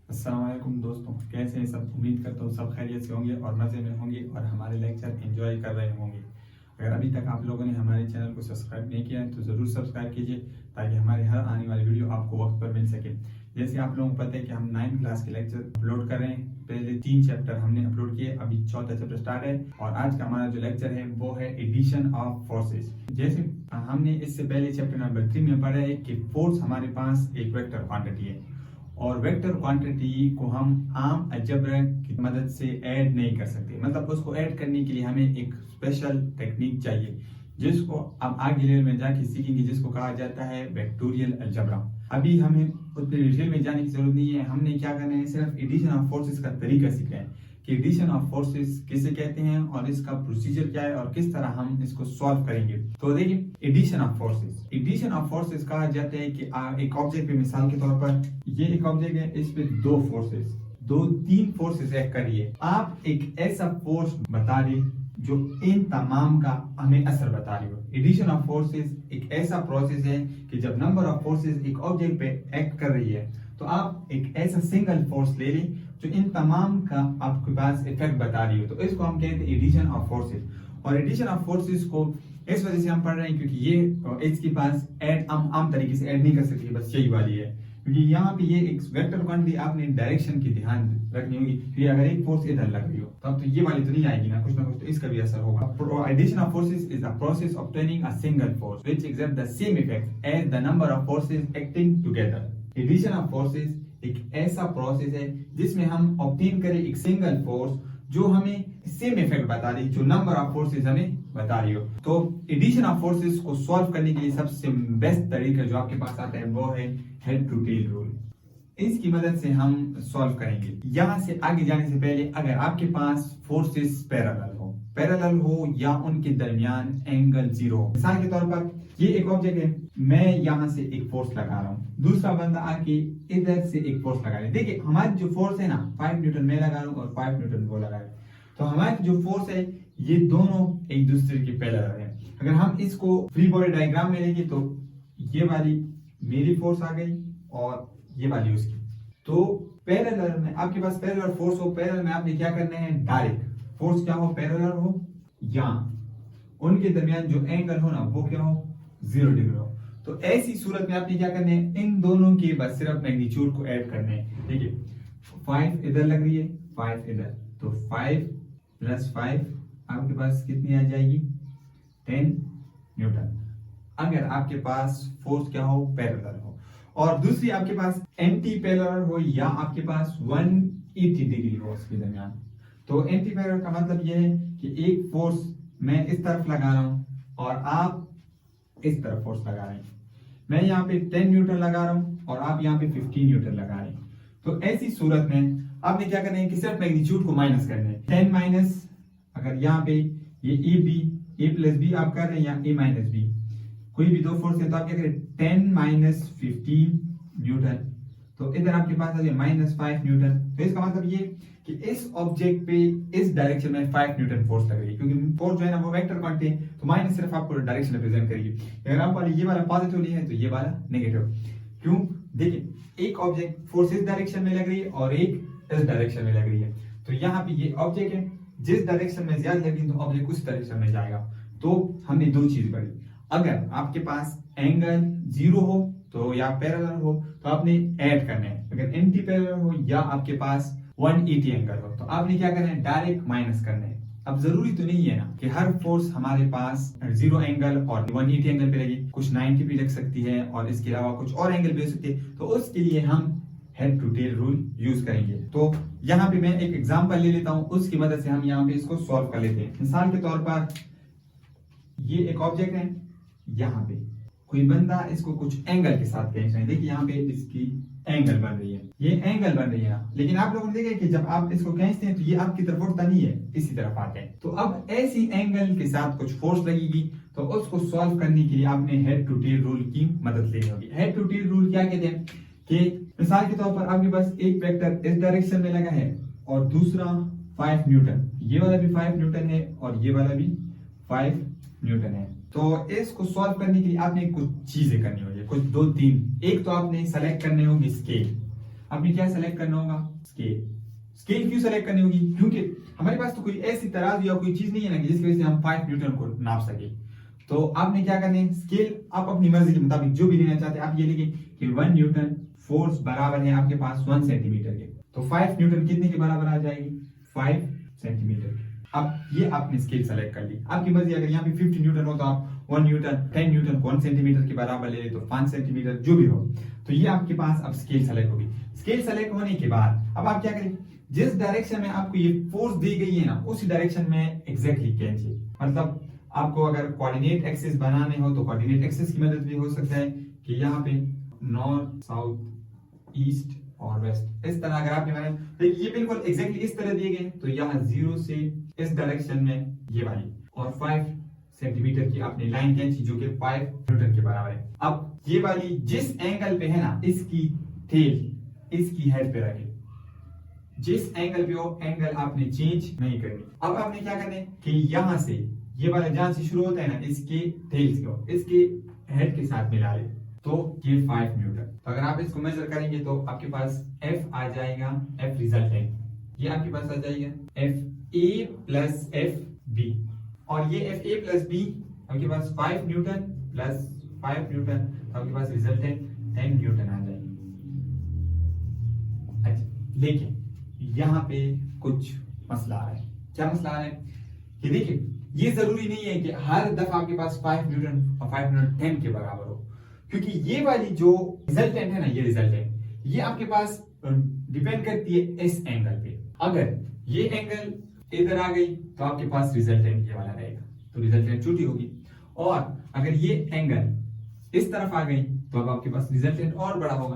अस्सलाम वालेकुम दोस्तों, कैसे हैं सब। उम्मीद करता हूँ सब खैरियत से होंगे और मज़े में होंगे और हमारे लेक्चर एंजॉय कर रहे होंगे। अगर अभी तक आप लोगों ने हमारे चैनल को सब्सक्राइब नहीं किया है तो ज़रूर सब्सक्राइब कीजिए ताकि हमारे हर आने वाली वीडियो आपको वक्त पर मिल सके। जैसे आप लोगों को पता है कि हम 9th क्लास के लेक्चर अपलोड कर रहे हैं। पहले 3 चैप्टर हमने अपलोड किए, अभी चौथा चैप्टर स्टार्ट है और आज का हमारा जो लेक्चर है वो है एडिशन ऑफ फोर्सेस। जैसे हमने इससे पहले चैप्टर नंबर 3 में पढ़ा है कि फोर्स हमारे पास एक वेक्टर क्वांटिटी है और वेक्टर क्वांटिटी को हम आम अलजेब्रा की मदद से ऐड नहीं कर सकते। मतलब उसको ऐड करने के लिए हमें एक स्पेशल टेक्निक चाहिए जिसको अब आगे लेवल में जाके सीखेंगे, जिसको कहा जाता है वेक्टोरियल अलजेब्रा। अभी हमें उतने डिटेल में जाने की जरूरत नहीं है। हमने क्या करना है, सिर्फ एडिशन ऑफ फोर्सेस का तरीका सीखना है कि एडिशन ऑफ फोर्सेस किसे कहते हैं और इसका प्रोसीजर क्या है और किस तरह हम इसको सॉल्व करेंगे। तो देखिए, एडिशन ऑफ फोर्सेस कहा जाता है कि एक ऑब्जेक्ट पे, मिसाल के तौर पर ये एक ऑब्जेक्ट है, इस पे तीन फोर्सेस एक्ट करिए। आप एक ऐसा फोर्स बता रहे जो इन तमाम का हमें असर बता रही हो। एडिशन ऑफ फोर्सेस एक ऐसा प्रोसेस है कि जब नंबर ऑफ फोर्सेस एक ऑब्जेक्ट पे एक्ट कर रही है तो आप एक ऐसा सिंगल फोर्स ले लें जो इन तमाम का आपके पास इफेक्ट बता रही हो। तो इसको हम कहते हैं एडिशन ऑफ फोर्सेस। और एडिशन ऑफ फोर्सेस को इस वजह से हम पढ़ रहे हैं क्योंकि ये इसके पास ऐड आम तरीके से ऐड नहीं कर सकती, बस यही वाली है। क्योंकि यहाँ पे ये एक वेक्टर क्वांटिटी, आपने डायरेक्शन की ध्यान रखनी होगी कि अगर एक फोर्स इधर लग रही हो तब तो ये वाली तो नहीं आएगी ना कुछ तो इसका भी असर होगा। Addition of forces is the process of obtaining a single force which exert the same effect as the number of forces acting together. Addition of forces एक ऐसा प्रोसेस है जिसमें हम ऑब्टेन करें एक सिंगल फोर्स जो हमें सेम इफेक्ट बता रही, जो नंबर ऑफ फोर्सेस हमें बता रही हो। तो एडिशन ऑफ फोर्सेस को सॉल्व करने के लिए सबसे बेस्ट तरीका जो आपके पास आता है वो है हेड टू टेल रूल। इसकी मदद से हम सॉल्व करेंगे। यहां से आगे जाने से पहले अगर आपके पास फोर्सेस पैरेलल हो या उनके दरमियान एंगल 0 हो, मिसाल के तौर पर ये एक ऑब्जेक्ट है, मैं यहां से एक फोर्स लगा रहा हूं, दूसरा बंदा आके इधर से एक फोर्स लगा रहा है। देखिए हमारी जो फोर्स है ना 5 न्यूटन मैं लगा रहा हूं और 5 न्यूटन वो लगा रहा है, तो हमारी जो फोर्स है ये दोनों एक दूसरे के पैरेलल है। अगर हम इसको फ्री बॉडी डायग्राम में लेंगे तो ये वाली मेरी फोर्स आ गई और ये वाली उसकी। तो पैरेलल में आपके पास पैरेलल फोर्स हो, पैरेलल में आपने क्या करना है, डायरेक्ट फोर्स क्या हो, पैरेलल हो या उनके दरमियान जो एंगल हो ना वो क्या हो, 0 डिग्री हो। तो ऐसी सूरत में आपने क्या करना है, इन दोनों के बस सिर्फ मैग्नीट्यूड को ऐड करने हैं। देखिए 5 इधर लग रही है, 5 इधर, तो 5 + 5 आपके पास कितनी आ जाएगी, 10 न्यूटन। अगर आपके पास फोर्स क्या हो, पैरेलल हो। और दूसरी आपके पास एंटी पैरेलल हो या आपके पास 180 डिग्री हो उसके दरमियान। तो एंटी पैरेलल का मतलब यह है कि एक फोर्स मैं इस तरफ लगा रहा हूं और आप इस तरफ फोर्स लगा रहे हैं। मैं यहाँ पे 10 न्यूटन लगा रहा हूं और आप यहाँ पे 15 न्यूटन लगा रहे हैं। तो ऐसी सूरत में आपने क्या करना है कि सिर्फ मैग्नीट्यूड को माइनस करना है। 10 माइनस, अगर यहाँ पे ये a + b आप कर रहे हैं या a - b, कोई भी दो फोर्स है तो आप क्या करें, 10 - 15 न्यूटन, तो इधर आपके पास आ जाए -5 न्यूटन। तो इसका मतलब ये कि इस ऑब्जेक्ट पे इस डायरेक्शन में 5 न्यूटन फोर्स लग रही है, क्योंकि फोर्स जो है ना वो वेक्टर क्वांटिटी है, तो माइनस सिर्फ आपको डायरेक्शन रिप्रेजेंट करेगी। अगर आप वाले ये वाला पॉजिटिव है तो ये वाला नेगेटिव। क्यों, देखिए एक ऑब्जेक्ट फोर्स इस डायरेक्शन में लग रही है और एक इस डायरेक्शन में लग रही है। तो यहाँ पे ये ऑब्जेक्ट है, जिस डायरेक्शन में ज्यादा लगी तो ऑब्जेक्ट उस डायरेक्शन में जाएगा। तो हमने दो चीज पढ़ी, अगर आपके पास एंगल 0 हो तो या पैरेलल हो तो आपने ऐड करना है, अगर एंटी पैरेलल हो या आपके पास 180 एंगल हो तो आपने क्या करना है, डायरेक्ट माइनस करना है। अब जरूरी तो नहीं है ना कि हर फोर्स हमारे पास 0 एंगल और 180 एंगल पे लगी, कुछ 90 भी लग सकती है और इसके अलावा कुछ और एंगल भी हो सकती है। तो उसके लिए हम head to tail rule use करेंगे। तो यहाँ पे मैं एक एग्जांपल ले लेता हूं, उसकी मदद से हम यहाँ पे इसको सॉल्व कर लेते हैं। मिसाल के तौर पर ये एक ऑब्जेक्ट है, यहाँ पे कोई बंदा इसको कुछ एंगल के साथ खींच रहे हैं। देखिए यहाँ पे इसकी एंगल बन रही है, ये एंगल बन रही है ना, लेकिन आप लोगों ने देखा कि जब आप इसको खींचते हैं तो ये आपकी तरफ उठता नहीं है, इसी तरफ आते हैं। तो अब ऐसी एंगल के साथ कुछ फोर्स लगेगी, तो उसको सॉल्व करने के लिए आपने हेड टू टेल रूल की मदद लेनी होगी। हेड टू टेल रूल क्या कहते हैं कि मिसाल के तौर पर आपके पास एक वेक्टर इस डायरेक्शन में लगा है और दूसरा 5 न्यूटन, ये वाला भी 5 न्यूटन है और ये वाला भी 5 न्यूटन है। तो इसको सॉल्व करने के लिए आपने कुछ चीजें करनी होगी, कुछ 2-3। एक तो आपने सेलेक्ट करने होगी स्केल। आपने क्या सेलेक्ट करना होगा, स्केल। स्केल क्यों सेलेक्ट करनी होगी, क्योंकि हमारे पास तो कोई ऐसी तराजू या कोई चीज नहीं है ना कि जिसकी वजह से हम 5 न्यूटन को नाप सके। तो आपने क्या करना है, स्केल आप अपनी मर्जी के मुताबिक जो भी लेना चाहते हैं आप ये लिखें कि 1 न्यूटन फोर्स बराबर है आपके पास 1 सेंटीमीटर के। तो 5 न्यूटन कितने के बराबर आ जाएगी, 5 सेंटीमीटर के। अब ये आपने स्केल सेलेक्ट कर ली, आपकी मर्जी, अगर यहाँ पे 50 न्यूटन हो तो आप 1 न्यूटन 10 न्यूटन 1 सेंटीमीटर के बराबर ले ले तो 5 सेंटीमीटर जो भी हो। तो ये आपके पास अब स्केल सेलेक्ट होगी। स्केल सेलेक्ट होने के बाद अब आप क्या करें, जिस डायरेक्शन में आपको ये फोर्स दी गई है ना उसी डायरेक्शन में एग्जैक्टली खींचिए। मतलब आपको अगर कोऑर्डिनेट एक्सिस बनाने हो तो कोऑर्डिनेट एक्सिस की मदद भी हो सकता है कि यहाँ पे नॉर्थ साउथ ईस्ट और वेस्ट इस तरह अगर आपने बनाया तो ये बिल्कुल एग्जैक्टली इस तरह दिए गए। तो यहाँ 0 से इस डायरेक्शन में ये वाली और 5 सेंटीमीटर की आपने लाइन खींची जो कि 5 न्यूटन के बराबर है। अब ये वाली जिस एंगल पे है ना इसकी टेल इसकी हेड पे रखे, जिस एंगल पे हो एंगल आपने चेंज नहीं करनी। अब आपने क्या करना है कि यहाँ से ये वाला जहां से शुरू होता है ना इसके टेल्स को इसके हेड के साथ मिला ले तो ये 5 न्यूटन। तो अगर आप इसको मेजर करेंगे तो आपके पास F आ जाएगा, F रिजल्टेंट ये आपके पास आ जाएगा FA प्लस FB और ये FA प्लस B आपके पास 5 न्यूटन प्लस 5 न्यूटन आपके पास रिजल्टेंट 10 न्यूटन आ जाएगी। अच्छा लेकिन यहाँ पे कुछ मसला आ रहा है। क्या मसला आ रहा है कि देखिए ये जरूरी नहीं है कि हर दफा आपके पास 5 न्यूटन और 5 न्यूटन 10 के बराबर हो, क्योंकि ये वाली जो रिजल्टेंट है ना ये रिजल्टेंट ये आपके पास डिपेंड करती है इस एंगल पे। अगर ये एंगल इधर आ गई तो आपके पास रिजल्टेंट ये वाला रहेगा तो रिजल्टेंट छोटी होगी, और अगर ये एंगल इस तरफ आ गई तो अब आपके पास रिजल्टेंट और बड़ा होगा।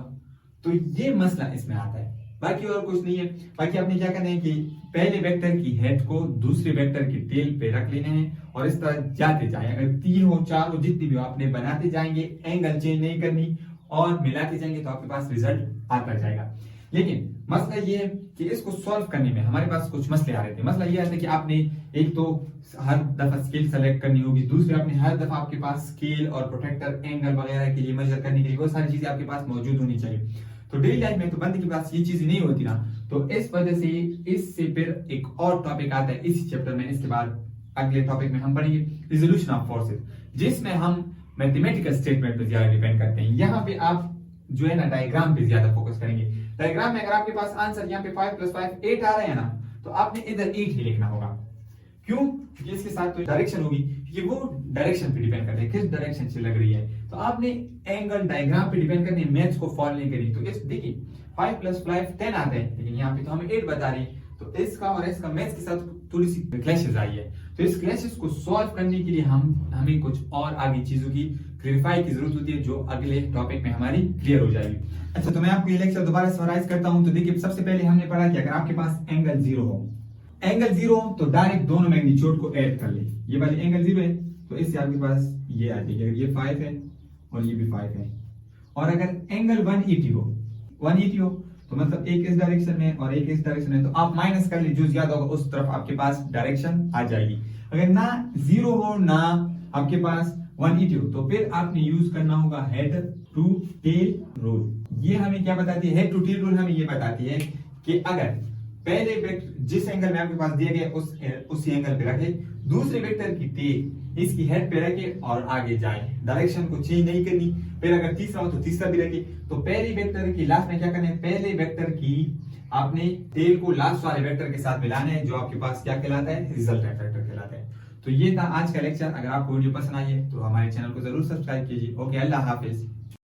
तो ये मसला इसमें आता है, बाकी और कुछ नहीं है। बाकी आपने क्या करना है कि पहले वेक्टर की हेड को दूसरे वेक्टर की टेल पे रख लेना है और इस तरह जाते जाए, अगर 3 हो 4 हो जितनी भी हो आपने बनाते जाएंगे, एंगल चेंज नहीं करनी और मिलाते जाएंगे तो आपके पास रिजल्ट आता जाएगा। लेकिन मसला ये है कि इसको सॉल्व करने में हमारे पास कुछ मसले आ रहे थे। मसला ये आता है कि आपने एक तो हर दफा स्केल सेलेक्ट करनी होगी, दूसरे आपने हर दफा आपके पास स्केल और प्रोटेक्टर एंगल वगैरह के लिए मेजर करने के लिए वो सारी चीजें आपके पास मौजूद होनी चाहिए। तो डेली लाइफ में तो बंदे के पास ये चीजें नहीं होती ना, तो इस वजह से इससे फिर एक और टॉपिक आता है इसी चैप्टर में। इसके बाद अगले टॉपिक में हम पढ़ेंगे रिजोल्यूशन ऑफ फोर्सेस, जिसमें हम मैथमेटिकल स्टेटमेंट पे ज्यादा डिपेंड करते हैं। यहाँ पे आप जो है ना डायग्राम पे ज्यादा फोकस करेंगे। डायग्राम में अगर आपके पास आंसर यहाँ पे 5 + 5 8 आ रहे हैं ना तो आपने इधर 8 ही लिखना होगा। क्यों, क्योंकि इसके साथ तो डायरेक्शन होगी, ये वो डायरेक्शन पे डिपेंड करते हैं किस डायरेक्शन से लग रही है। तो आपने एंगल डायग्राम पे डिपेंड करने मैथ्स को फॉलो नहीं करी। तो इस देखिए 5 + 5 10 आता है, लेकिन यहाँ पे तो हमें 8 बता रही है। तो इसका और इसका मैथ्स के साथ थोड़ी सी क्लैशेस आई है। तो इस क्लैशेस को सॉल्व करने के लिए हमें कुछ और आगे चीजों की क्लैरिफाई की जरूरत होती है जो अगले टॉपिक में हमारी क्लियर हो जाएगी। अच्छा, तो मैं आपको ये लेक्चर दोबारा समराइज करता हूं। तो देखिए सबसे पहले हमने पढ़ा कि अगर आपके पास एंगल 0 हो, एंगल 0 हो तो डायरेक्ट दोनों मैग्नीट्यूड को ऐड कर ले। ये वाली एंगल 0 है तो इससे आपके पास ये आ जाएगी, अगर ये 5 है और ये भी 5 है। और अगर एंगल 180 हो तो मतलब एक इस डायरेक्शन में और एक इस डायरेक्शन में, तो आप माइनस कर लीजिए, जो ज्यादा होगा उस तरफ आपके पास डायरेक्शन आ जाएगी। अगर ना 0 हो ना आपके पास 180 हो तो फिर आपने यूज करना होगा हेड टू टेल रूल। ये हमें क्या बताती है, हेड टू टेल रूल हमें ये बताती है कि अगर पहले वेक्टर जिस एंगल में आपके पास दिए गए उसी एंगल पे रखे, दूसरे वेक्टर की टेल इसकी हेड पे रखे और आगे जाए, डायरेक्शन को चेंज नहीं करनी। फिर अगर तीसरा हो तो तीसरा भी रखे। तो पहले वेक्टर की लास्ट में क्या करना है, पहले वेक्टर की आपने टेल को लास्ट वाले वेक्टर के साथ मिलाना है, जो आपके पास क्या कहलाता है, रिजल्टेंट वेक्टर कहलाता है। तो ये था आज का लेक्चर। अगर आपको वीडियो पसंद आई है तो हमारे चैनल को जरूर सब्सक्राइब कीजिए। ओके, अल्लाह हाफिज।